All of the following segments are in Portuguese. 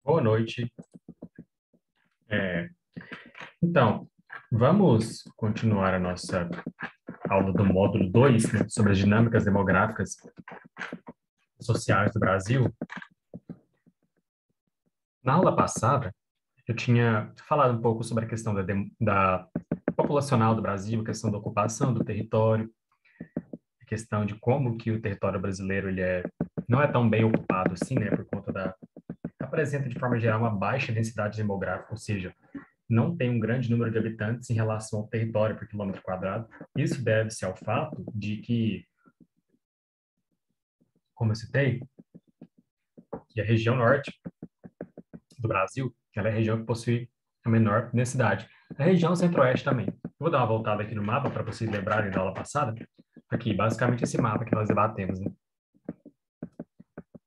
Boa noite. É, então, vamos continuar a nossa aula do módulo 2, né, sobre as dinâmicas demográficas sociais do Brasil. Na aula passada, eu tinha falado um pouco sobre a questão da populacional do Brasil, a questão da ocupação do território, a questão de como que o território brasileiro não é tão bem ocupado assim, né, por conta apresenta de forma geral uma baixa densidade demográfica, ou seja, não tem um grande número de habitantes em relação ao território por quilômetro quadrado. Isso deve-se ao fato de que, como eu citei, que a região norte do Brasil, ela é a região que possui a menor densidade. A região centro-oeste também. Eu vou dar uma voltada aqui no mapa para vocês lembrarem da aula passada. Aqui, basicamente esse mapa que nós debatemos, né?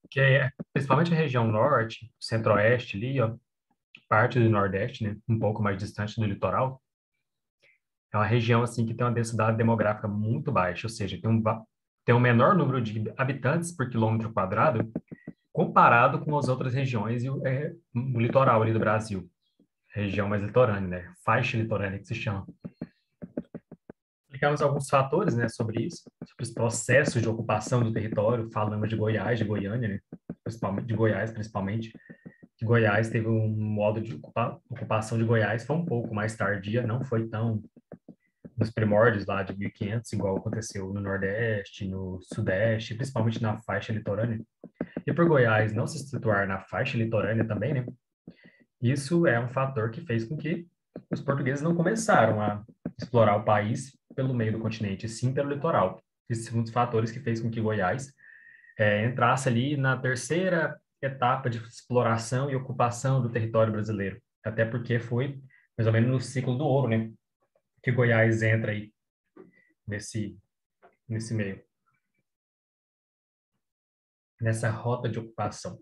Que é principalmente a região norte, centro-oeste ali, ó, parte do nordeste, né? Um pouco mais distante do litoral. É uma região assim que tem uma densidade demográfica muito baixa, ou seja, tem um menor número de habitantes por quilômetro quadrado comparado com as outras regiões e o litoral ali do Brasil, região mais litorânea, né? Faixa litorânea que se chama. Explicamos alguns fatores, né, sobre isso, sobre os processos de ocupação do território, falamos de Goiás, de Goiânia, né? Principalmente de Goiás, principalmente. Que Goiás teve um modo de ocupação de Goiás foi um pouco mais tardia, não foi tão nos primórdios lá de 1500, igual aconteceu no Nordeste, no Sudeste, principalmente na faixa litorânea. E por Goiás não se situar na faixa litorânea também, né? Isso é um fator que fez com que os portugueses não começaram a explorar o país pelo meio do continente, sim pelo litoral. Esses são um dos fatores que fez com que Goiás entrasse ali na terceira etapa de exploração e ocupação do território brasileiro. Até porque foi mais ou menos no ciclo do ouro, né? Que Goiás entra aí nesse, nesse meio, nessa rota de ocupação.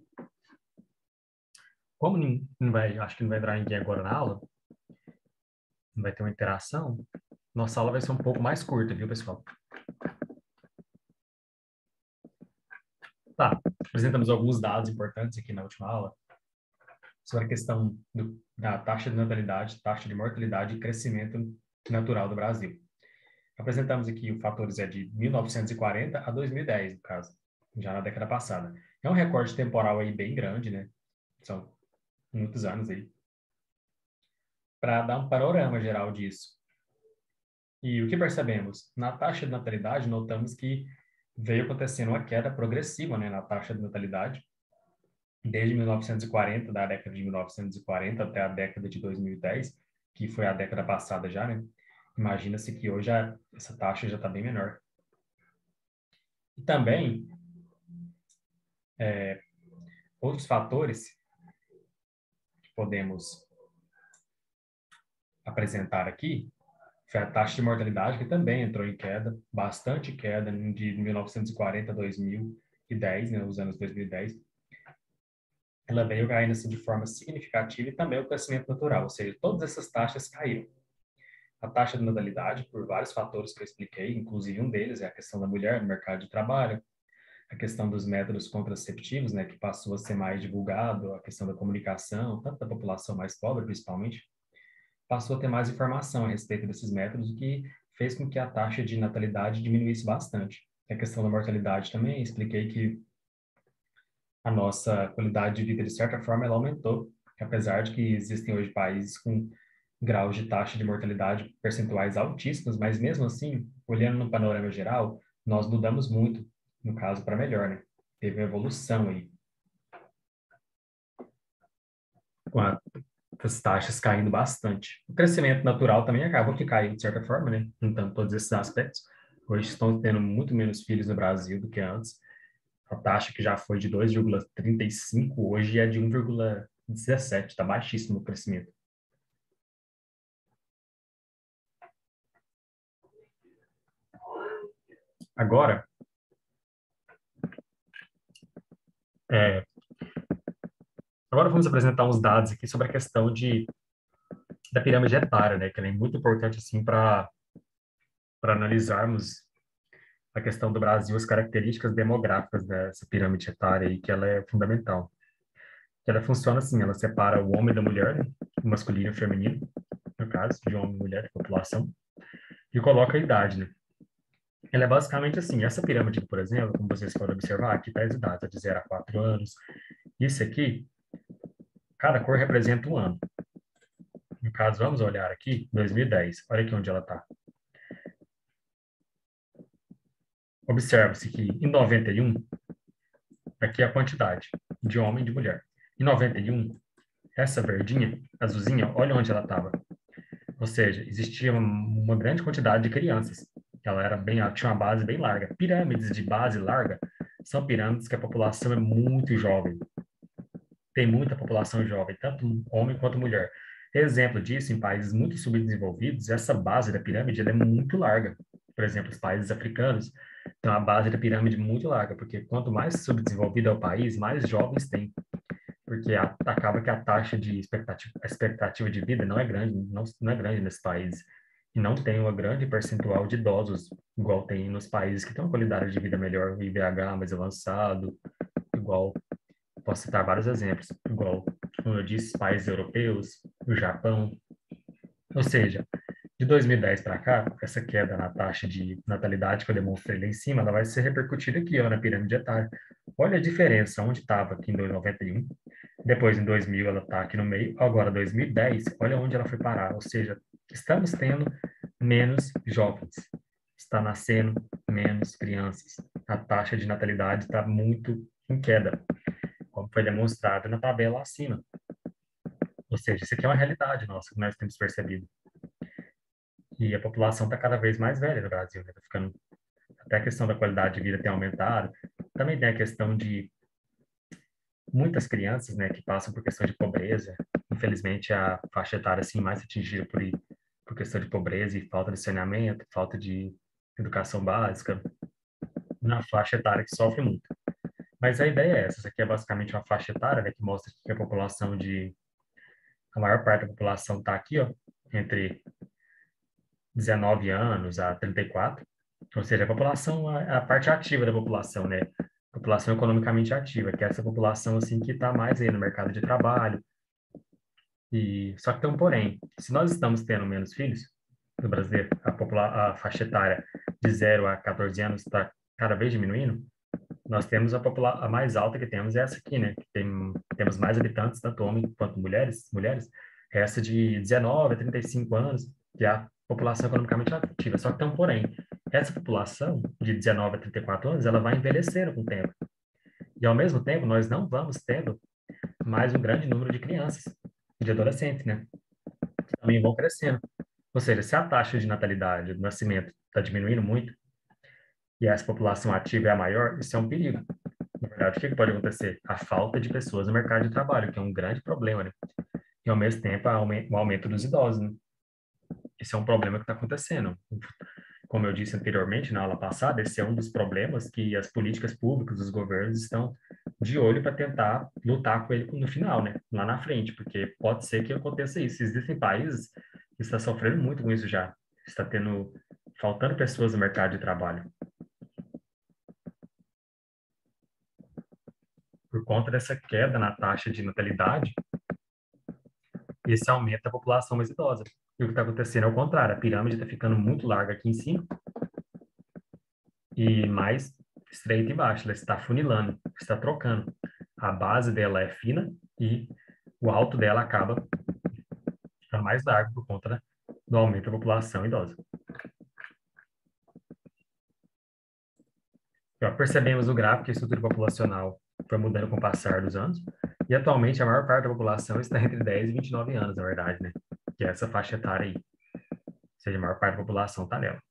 Como não vai, acho que não vai entrar ninguém agora na aula, não vai ter uma interação, nossa aula vai ser um pouco mais curta, viu, pessoal? Tá, apresentamos alguns dados importantes aqui na última aula sobre a questão da taxa de natalidade, taxa de mortalidade e crescimento natural do Brasil. Apresentamos aqui os fatores de 1940 a 2010, no caso, já na década passada. É um recorde temporal aí bem grande, né? São muitos anos aí. Para dar um panorama geral disso. E o que percebemos? Na taxa de natalidade, notamos que veio acontecendo uma queda progressiva, né, na taxa de natalidade, desde 1940, da década de 1940 até a década de 2010, que foi a década passada já, né? Imagina-se que hoje essa taxa já está bem menor. E também, outros fatores que podemos apresentar aqui foi a taxa de mortalidade, que também entrou em queda, bastante queda, de 1940 a 2010, né, os anos 2010. Ela veio caindo assim, de forma significativa e também o crescimento natural, ou seja, todas essas taxas caíram. A taxa de natalidade, por vários fatores que eu expliquei, inclusive um deles é a questão da mulher no mercado de trabalho, a questão dos métodos contraceptivos, né, que passou a ser mais divulgado, a questão da comunicação, tanto da população mais pobre, principalmente, passou a ter mais informação a respeito desses métodos, o que fez com que a taxa de natalidade diminuísse bastante. A questão da mortalidade também, expliquei que a nossa qualidade de vida, de certa forma, ela aumentou, apesar de que existem hoje países com graus de taxa de mortalidade percentuais altíssimos, mas mesmo assim, olhando no panorama geral, nós mudamos muito, no caso, para melhor, né? Teve uma evolução aí, com as taxas caindo bastante. O crescimento natural também acabou que caiu, de certa forma, né? Então, todos esses aspectos. Hoje estão tendo muito menos filhos no Brasil do que antes. A taxa que já foi de 2,35, hoje é de 1,17, está baixíssimo o crescimento. Agora, é, agora vamos apresentar uns dados aqui sobre a questão da pirâmide etária, né, que ela é muito importante assim para analisarmos a questão do Brasil, as características demográficas dessa pirâmide etária aí, que ela é fundamental. que ela funciona assim, ela separa o homem da mulher, né? O masculino e o feminino, no caso, de homem e mulher, de população, e coloca a idade, né? Ela é basicamente assim, essa pirâmide, por exemplo, como vocês podem observar, aqui está as idades, de 0 a 4 anos. Isso aqui, cada cor representa um ano. No caso, vamos olhar aqui, 2010. Olha aqui onde ela está. Observa-se que em 91, aqui é a quantidade de homem e de mulher. Em 91, essa verdinha, azulzinha, olha onde ela estava. Ou seja, existia uma grande quantidade de crianças. Ela tinha uma base bem larga. Pirâmides de base larga são pirâmides que a população é muito jovem. Tem muita população jovem, tanto homem quanto mulher. Exemplo disso, em países muito subdesenvolvidos, essa base da pirâmide ela é muito larga. Por exemplo, os países africanos têm uma base da pirâmide muito larga, porque quanto mais subdesenvolvido é o país, mais jovens tem. Porque acaba que a taxa de expectativa de vida não é grande, não é grande nesse país. E não tem uma grande percentual de idosos, igual tem nos países que têm uma qualidade de vida melhor, o IDH mais avançado, igual. Posso citar vários exemplos, igual, como eu disse, países europeus, o Japão. Ou seja, de 2010 para cá, essa queda na taxa de natalidade que eu demonstrei lá em cima, ela vai ser repercutida aqui, ó, na pirâmide etária. Olha a diferença, onde estava aqui em 91, depois em 2000 ela está aqui no meio, agora 2010, olha onde ela foi parar. Ou seja, estamos tendo menos jovens, está nascendo menos crianças. A taxa de natalidade está muito em queda, como foi demonstrado na tabela acima. Ou seja, isso aqui é uma realidade nossa que nós temos percebido. E a população está cada vez mais velha no Brasil, né? Tá ficando, até a questão da qualidade de vida tem aumentado. Também tem a questão de muitas crianças, né, que passam por questão de pobreza. Infelizmente, a faixa etária assim mais atingida por questão de pobreza e falta de saneamento, falta de educação básica, na faixa etária que sofre muito. Mas a ideia é essa. Essa aqui é basicamente uma faixa etária, né, que mostra que a maior parte da população está aqui, ó, entre 19 anos a 34, ou seja, a população, a parte ativa da população, né? População economicamente ativa, que é essa população, assim, que está mais aí no mercado de trabalho. E, só que tem um porém, se nós estamos tendo menos filhos no brasileiro, a faixa etária de 0 a 14 anos está cada vez diminuindo, nós temos a mais alta que temos é essa aqui, né? Temos mais habitantes, tanto homens quanto mulheres, é essa de 19 a 35 anos, que é a população economicamente ativa. Só que tem um porém, essa população de 19 a 34 anos, ela vai envelhecendo com o tempo. E ao mesmo tempo, nós não vamos tendo mais um grande número de crianças, de adolescentes, né? Que também vão crescendo. Ou seja, se a taxa de natalidade do nascimento está diminuindo muito, e essa população ativa é a maior, isso é um perigo. Na verdade, o que pode acontecer? A falta de pessoas no mercado de trabalho, que é um grande problema, né? E, ao mesmo tempo, o aumento dos idosos, né? Esse é um problema que está acontecendo. Como eu disse anteriormente, na aula passada, esse é um dos problemas que as políticas públicas, os governos estão de olho para tentar lutar com ele no final, né? Lá na frente, porque pode ser que aconteça isso. Existem países que estão sofrendo muito com isso já. Está faltando pessoas no mercado de trabalho. Por conta dessa queda na taxa de natalidade, esse aumenta a população mais idosa. E o que está acontecendo é o contrário, a pirâmide está ficando muito larga aqui em cima e mais estreita embaixo, ela está funilando, está trocando. A base dela é fina e o alto dela acaba ficando mais largo por conta, né, do aumento da população idosa. Já percebemos no gráfico que a estrutura populacional foi mudando com o passar dos anos, e atualmente a maior parte da população está entre 10 e 29 anos, na verdade, né? Que é essa faixa etária aí. Ou seja, a maior parte da população está nela.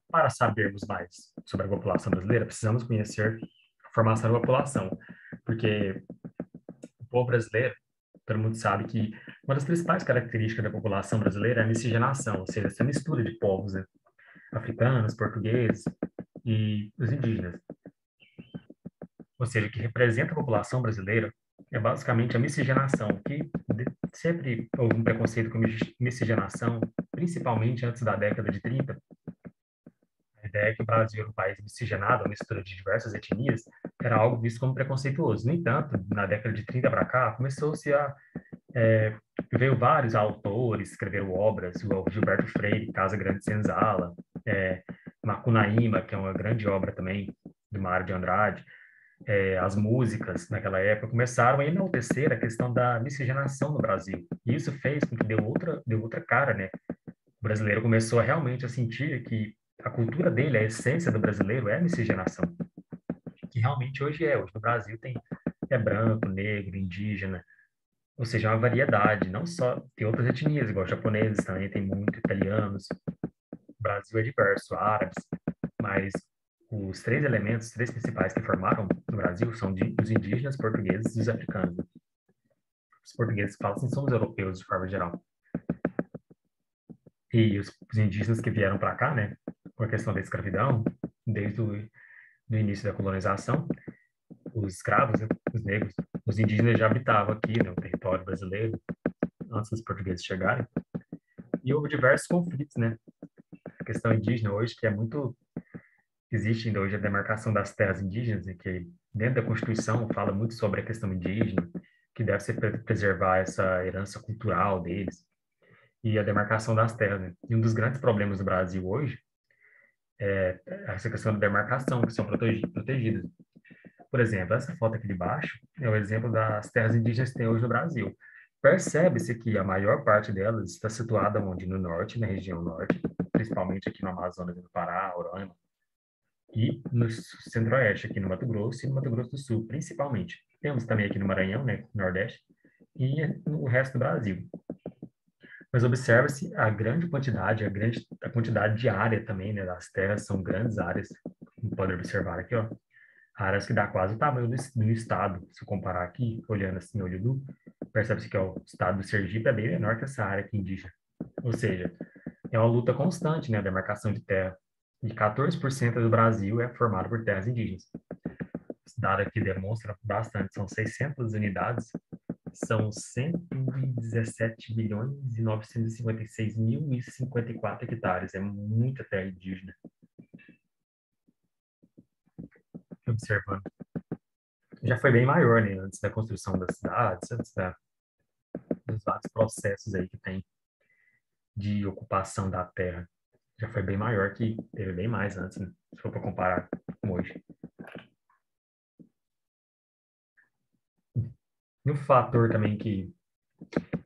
Para sabermos mais sobre a população brasileira, precisamos conhecer a formação da população, porque o povo brasileiro, todo mundo sabe que uma das principais características da população brasileira é a miscigenação, ou seja, essa mistura de povos, né? Africanos, portugueses e os indígenas. Ou seja, o que representa a população brasileira é basicamente a miscigenação, que sempre houve um preconceito com miscigenação, principalmente antes da década de 30. A ideia é que o Brasil era um país miscigenado, uma mistura de diversas etnias, era algo visto como preconceituoso. No entanto, na década de 30 para cá, começou-se a é, veio vários autores, escreveram obras, o Gilberto Freire, Casa Grande Senzala, é, Macunaíma, que é uma grande obra também, do Mário de Andrade. As músicas naquela época começaram a enaltecer a questão da miscigenação no Brasil. E isso fez com que deu outra cara, né? O brasileiro começou a realmente a sentir que a cultura dele, a essência do brasileiro é a miscigenação, que realmente hoje é. Hoje no Brasil é branco, negro, indígena, ou seja, é uma variedade, não só tem outras etnias, igual japoneses também, tem muito, italianos. O Brasil é diverso, árabes, mas os três elementos, os três principais que formaram o Brasil são os indígenas, portugueses e os africanos. Os portugueses falam assim, somos europeus de forma geral. E os indígenas que vieram para cá, né, por questão da escravidão, desde o do início da colonização, os escravos, né, os negros, os indígenas já habitavam aqui, no território brasileiro, antes dos portugueses chegarem. E houve diversos conflitos, né? A questão indígena hoje, que é muito... Existe ainda hoje a demarcação das terras indígenas, e que dentro da Constituição fala muito sobre a questão indígena, que deve ser preservar essa herança cultural deles, e a demarcação das terras, né? E um dos grandes problemas do Brasil hoje é essa questão da demarcação, que são protegidas. Por exemplo, essa foto aqui de baixo é o exemplo das terras indígenas que tem hoje no Brasil. Percebe-se que a maior parte delas está situada onde? No norte, na região norte, principalmente aqui no Amazonas, no Pará, Roraima, e no centro-oeste, aqui no Mato Grosso e no Mato Grosso do Sul, principalmente. Temos também aqui no Maranhão, né, Nordeste, e no resto do Brasil. Mas observa-se a grande quantidade, a quantidade de área também, né, das terras, são grandes áreas, como pode observar aqui, ó, áreas que dá quase o tamanho do estado. Se eu comparar aqui, olhando assim, olho nu, percebe-se que ó, o estado do Sergipe é bem menor que essa área aqui indígena. Ou seja, é uma luta constante, né, a demarcação de terra. E 14% do Brasil é formado por terras indígenas. Esse dado aqui demonstra bastante, são 600 unidades, são 117 bilhões e 956 mil e 54 hectares, é muita terra indígena. Observando. Já foi bem maior, né, antes da construção das cidades, dos vários processos aí que tem de ocupação da terra. Já foi bem maior que teve bem mais antes, né, se for para comparar com hoje. E um fator também que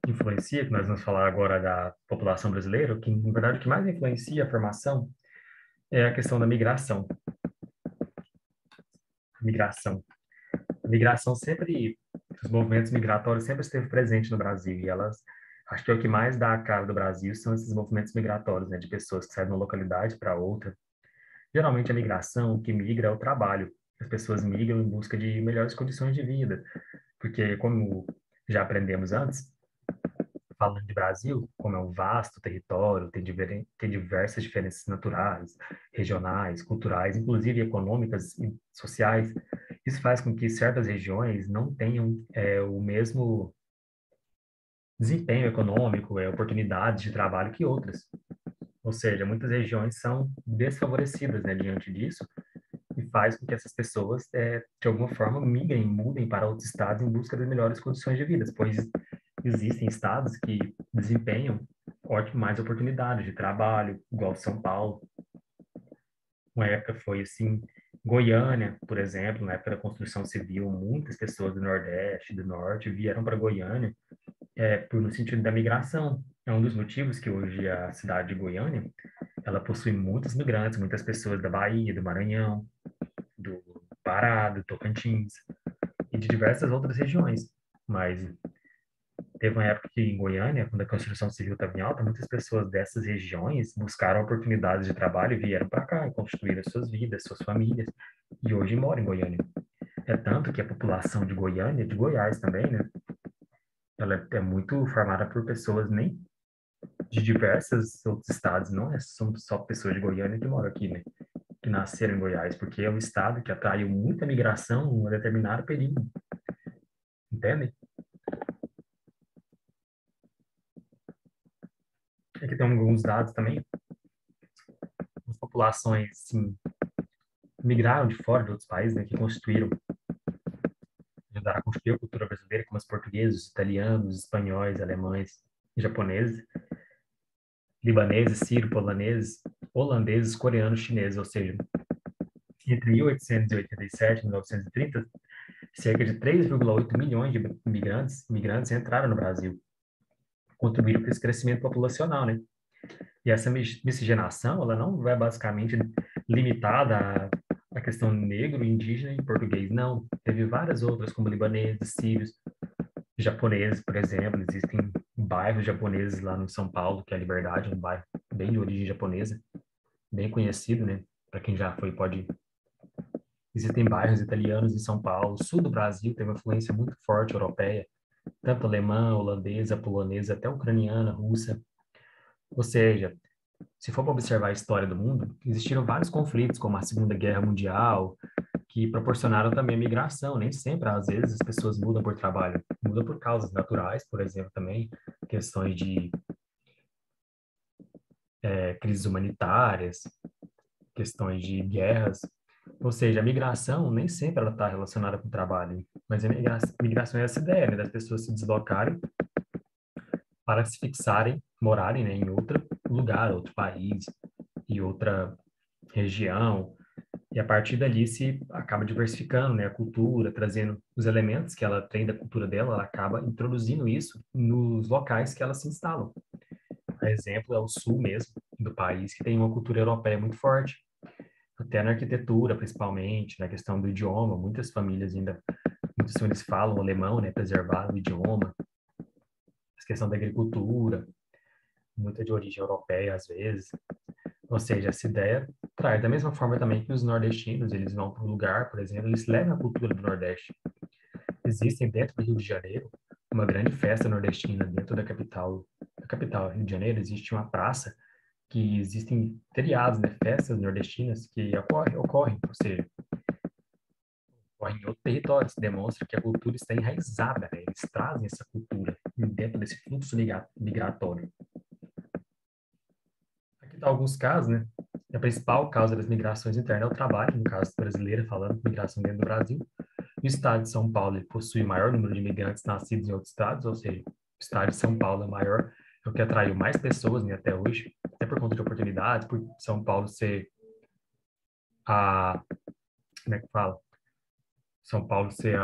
influencia, que nós vamos falar agora da população brasileira, que na verdade o que mais influencia a formação é a questão da migração. Migração. A migração sempre, os movimentos migratórios sempre esteve presente no Brasil e elas, acho que é o que mais dá a cara do Brasil são esses movimentos migratórios, né, de pessoas que saem de uma localidade para outra. Geralmente a migração, que migra é o trabalho. As pessoas migram em busca de melhores condições de vida, porque como já aprendemos antes, falando de Brasil, como é um vasto território, tem diversas diferenças naturais, regionais, culturais, inclusive econômicas e sociais. Isso faz com que certas regiões não tenham o mesmo desempenho econômico, oportunidades de trabalho que outras. Ou seja, muitas regiões são desfavorecidas, né, diante disso, e faz com que essas pessoas, de alguma forma, migrem, mudem para outros estados em busca de melhores condições de vida, pois existem estados que desempenham mais oportunidades de trabalho, igual São Paulo. Uma época foi assim, Goiânia, por exemplo, na época da construção civil, muitas pessoas do Nordeste, do Norte, vieram para Goiânia, no sentido da migração. É um dos motivos que hoje a cidade de Goiânia, ela possui muitos migrantes, muitas pessoas da Bahia, do Maranhão, do Pará, do Tocantins e de diversas outras regiões. Mas teve uma época que em Goiânia, quando a construção civil estava em alta, muitas pessoas dessas regiões buscaram oportunidades de trabalho e vieram para cá e construíram suas vidas, suas famílias, e hoje moram em Goiânia. É tanto que a população de Goiânia, de Goiás também, né, ela é muito formada por pessoas nem de diversos outros estados, não são só pessoas de Goiânia que moram aqui, né, que nasceram em Goiás, porque é um estado que atraiu muita migração em um determinado período, entende? Aqui tem alguns dados também, as populações, sim, migraram de fora de outros países, né, que constituíram ajudaram a construir a cultura brasileira, como os portugueses, os italianos, os espanhóis, alemães, japoneses, libaneses, sírio-poloneses, holandeses, coreanos, chineses, ou seja, entre 1887 e 1930, cerca de 3,8 milhões de imigrantes entraram no Brasil, contribuíram para esse crescimento populacional, né? E essa miscigenação, ela não é basicamente limitada à questão negro, indígena e português, não. Teve várias outras, como libaneses, sírios, japoneses, por exemplo. Existem bairros japoneses lá no São Paulo, que é a Liberdade, um bairro bem de origem japonesa, bem conhecido, né? Para quem já foi, pode. Existem bairros italianos em São Paulo. O sul do Brasil tem uma influência muito forte europeia, tanto alemã, holandesa, polonesa, até ucraniana, russa. Ou seja, se for para observar a história do mundo, existiram vários conflitos, como a Segunda Guerra Mundial, que proporcionaram também a migração. Nem sempre, às vezes, as pessoas mudam por trabalho, mudam por causas naturais, por exemplo, também questões de crises humanitárias, questões de guerras. Ou seja, a migração nem sempre ela está relacionada com o trabalho, mas a migração é essa ideia, né, das pessoas se deslocarem para se fixarem, morarem, né, em outro lugar, outro país e outra região, e a partir dali se acaba diversificando, né, a cultura, trazendo os elementos que ela tem da cultura dela, ela acaba introduzindo isso nos locais que ela se instalam. Por exemplo, é o sul mesmo do país, que tem uma cultura europeia muito forte, até na arquitetura, principalmente, na questão do idioma, muitas famílias falam alemão, né, preservar o idioma, a questão da agricultura, muita de origem europeia às vezes. Ou seja, essa ideia traz da mesma forma também que os nordestinos, eles vão para um lugar, por exemplo, eles levam a cultura do Nordeste. Existem dentro do Rio de Janeiro uma grande festa nordestina dentro da capital Rio de Janeiro existe uma praça que existem feriados, né, festas nordestinas que ocorrem, ou seja, ocorrem em outro território, isso demonstra que a cultura está enraizada, né? Eles trazem essa cultura dentro desse fluxo migratório. Aqui estão alguns casos, né? A principal causa das migrações internas é o trabalho, no caso brasileiro, falando migração dentro do Brasil. O estado de São Paulo ele possui o maior número de imigrantes nascidos em outros estados, ou seja, o estado de São Paulo é maior, é o que atraiu mais pessoas, né, até hoje, até por conta de oportunidades, por São Paulo ser a, como é que fala? São Paulo ser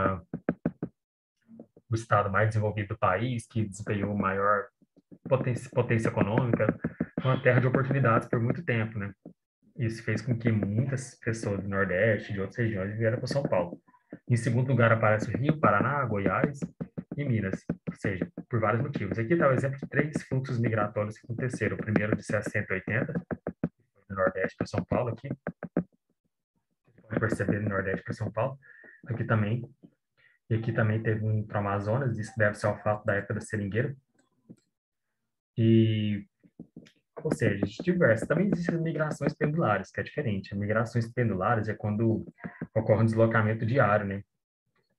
o estado mais desenvolvido do país, que desempenhou maior potência econômica, uma terra de oportunidades por muito tempo, né? Isso fez com que muitas pessoas do Nordeste, de outras regiões, vieram para São Paulo. Em segundo lugar aparece o Rio, Paraná, Goiás e Minas, ou seja, por vários motivos. Aqui está o exemplo de três fluxos migratórios que aconteceram. O primeiro de 60 e 80, do Nordeste para São Paulo, aqui, pode perceber do Nordeste para São Paulo. Aqui também, e aqui também teve um para o Amazonas, isso deve ser ao fato da época da seringueira. E ou seja, diversas. Também existem as migrações pendulares, que é diferente. As migrações pendulares é quando ocorre um deslocamento diário, né?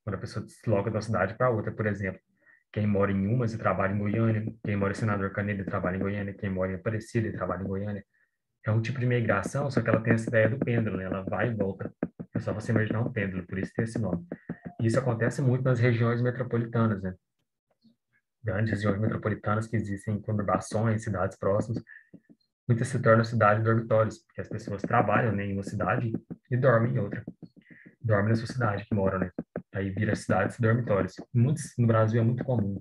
Quando a pessoa desloca de uma cidade para outra, por exemplo. Quem mora em Umas e trabalha em Goiânia, quem mora em Senador Canedo e trabalha em Goiânia, quem mora em Aparecida e trabalha em Goiânia. É um tipo de migração, só que ela tem essa ideia do pêndulo, né? Ela vai e volta. É só você imaginar um pêndulo, por isso tem esse nome. E isso acontece muito nas regiões metropolitanas, né? Grandes regiões metropolitanas que existem conurbações, cidades próximas, muitas se tornam cidades dormitórios, porque as pessoas trabalham, né, em uma cidade e dormem em outra. Dormem na sua cidade que moram, né? Aí vira cidades dormitórios. Muitos no Brasil é muito comum,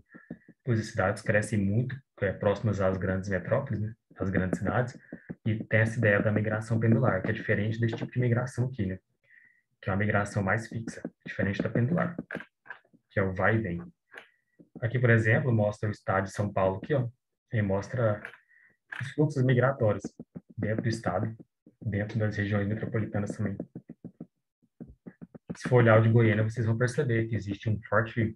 pois as cidades crescem muito próximas às grandes metrópoles, né, às grandes cidades, e tem essa ideia da migração pendular, que é diferente desse tipo de migração aqui, né? Que é uma migração mais fixa, diferente da pendular, que é o vai e vem. Aqui, por exemplo, mostra o estado de São Paulo aqui, ó, e mostra os fluxos migratórios dentro do estado, dentro das regiões metropolitanas também. Se for olhar o de Goiânia, vocês vão perceber que existe um forte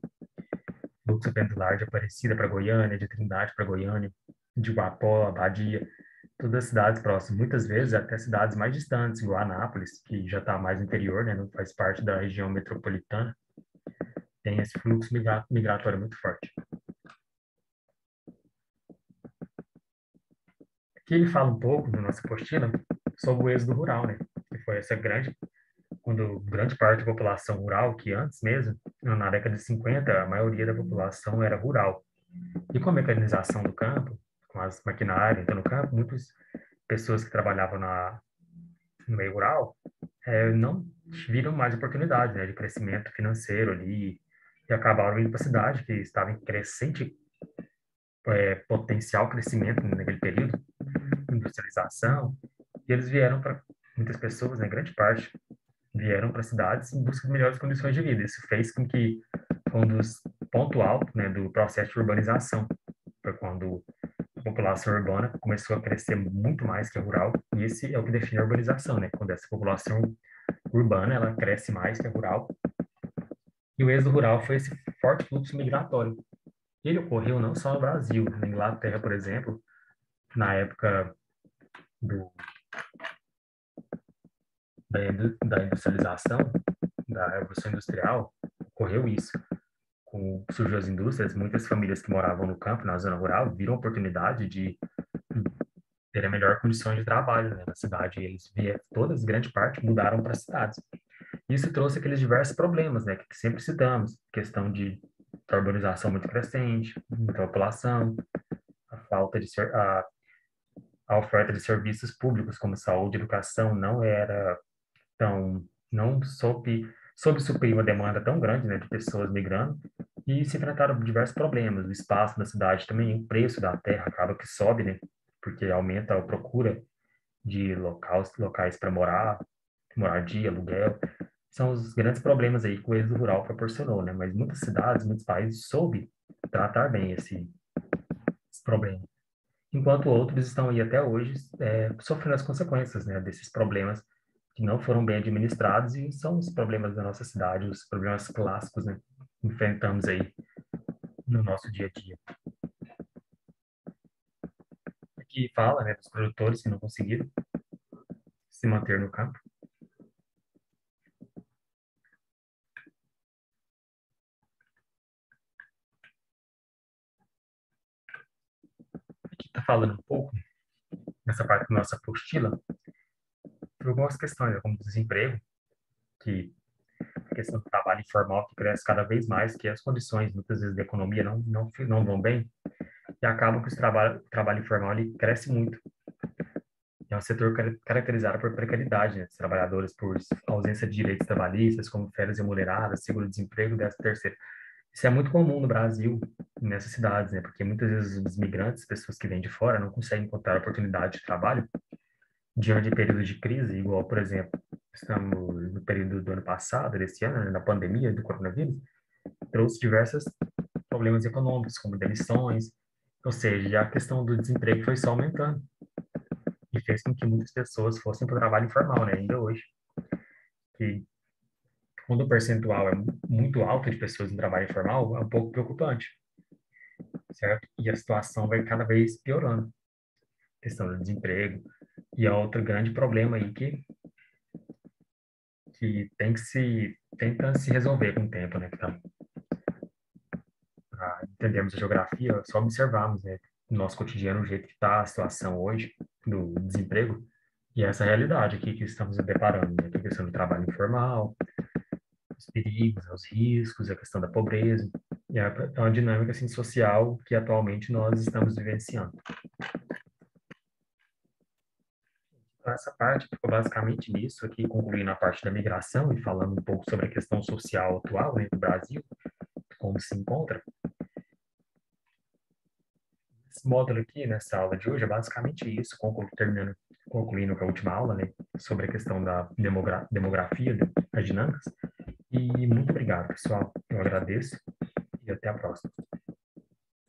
fluxo pendular de Aparecida para Goiânia, de Trindade para Goiânia, de Guapó, Abadia, todas as cidades próximas, muitas vezes até cidades mais distantes, igual Anápolis, que já está mais no interior, né, não faz parte da região metropolitana, tem esse fluxo migratório muito forte. Aqui ele fala um pouco, na nossa apostila, sobre o êxodo rural, né, que foi essa grande quando grande parte da população rural, que antes mesmo, na década de 50, a maioria da população era rural. E com a mecanização do campo, com as maquinárias entrando no campo, muitas pessoas que trabalhavam no meio rural não viram mais oportunidades, né, de crescimento financeiro ali e acabaram indo para a cidade, que estava em crescente potencial crescimento naquele período, industrialização, e eles vieram para muitas pessoas, né, grande parte, vieram para cidades em busca de melhores condições de vida. Isso fez com que um dos ponto alto, né, do processo de urbanização, foi quando a população urbana começou a crescer muito mais que a rural, e esse é o que define a urbanização, né, quando essa população urbana ela cresce mais que a rural, e o êxodo rural foi esse forte fluxo migratório. Ele ocorreu não só no Brasil, na Inglaterra, por exemplo, na época do, da industrialização, da Revolução Industrial, ocorreu isso. Com surgiu as indústrias, muitas famílias que moravam no campo, na zona rural, viram a oportunidade de ter a melhor condição de trabalho, né, na cidade. E eles vieram, todas, grande parte, mudaram para as cidades. Isso trouxe aqueles diversos problemas, né, que sempre citamos, questão de urbanização muito crescente, muita população, a falta de a oferta de serviços públicos como saúde e educação não era tão, não soube suprir uma demanda tão grande, né, de pessoas migrando, e se enfrentaram diversos problemas. O espaço da cidade também, o preço da terra acaba que sobe, né, porque aumenta a procura de locais para morar, moradia, aluguel. São os grandes problemas aí que o êxodo rural proporcionou, né? Mas muitas cidades, muitos países soube tratar bem esse problema, enquanto outros estão aí até hoje sofrendo as consequências, né, desses problemas que não foram bem administrados e são os problemas da nossa cidade, os problemas clássicos, né, que enfrentamos aí no nosso dia a dia. Aqui fala, né, dos produtores que não conseguiram se manter no campo. Aqui está falando um pouco, nessa parte da nossa apostila, sobre algumas questões, né, como desemprego, que a questão do trabalho informal que cresce cada vez mais, que as condições, muitas vezes, da economia não vão bem, e acaba que o trabalho informal ele cresce muito. É um setor caracterizado por precariedade, né? Dos trabalhadores por ausência de direitos trabalhistas, como férias remuneradas, seguro-desemprego, 13º. Isso é muito comum no Brasil, nessas cidades, né? Porque muitas vezes os migrantes, pessoas que vêm de fora, não conseguem encontrar oportunidade de trabalho diante de períodos de crise, igual, por exemplo, estamos no período do ano passado, desse ano, né, na pandemia do coronavírus, trouxe diversos problemas econômicos, como demissões, ou seja, a questão do desemprego foi só aumentando e fez com que muitas pessoas fossem para o trabalho informal, né, ainda hoje. Que quando o percentual é muito alto de pessoas em trabalho informal, é um pouco preocupante, certo? E a situação vai cada vez piorando, questão do desemprego. E é outro grande problema aí que tenta se resolver com o tempo, né? Para entendermos a geografia, é só observarmos, né, no nosso cotidiano, o jeito que está a situação hoje do desemprego, e essa realidade aqui que estamos nos deparando, né? A questão do trabalho informal, os perigos, os riscos, a questão da pobreza, e é uma dinâmica assim, social que atualmente nós estamos vivenciando. Então, essa parte ficou basicamente nisso aqui, concluindo a parte da migração e falando um pouco sobre a questão social atual, né, do Brasil, como se encontra. Esse módulo aqui, nessa aula de hoje, é basicamente isso, concluindo com a última aula, né, sobre a questão da demografia, das dinâmicas. E muito obrigado, pessoal. Eu agradeço e até a próxima.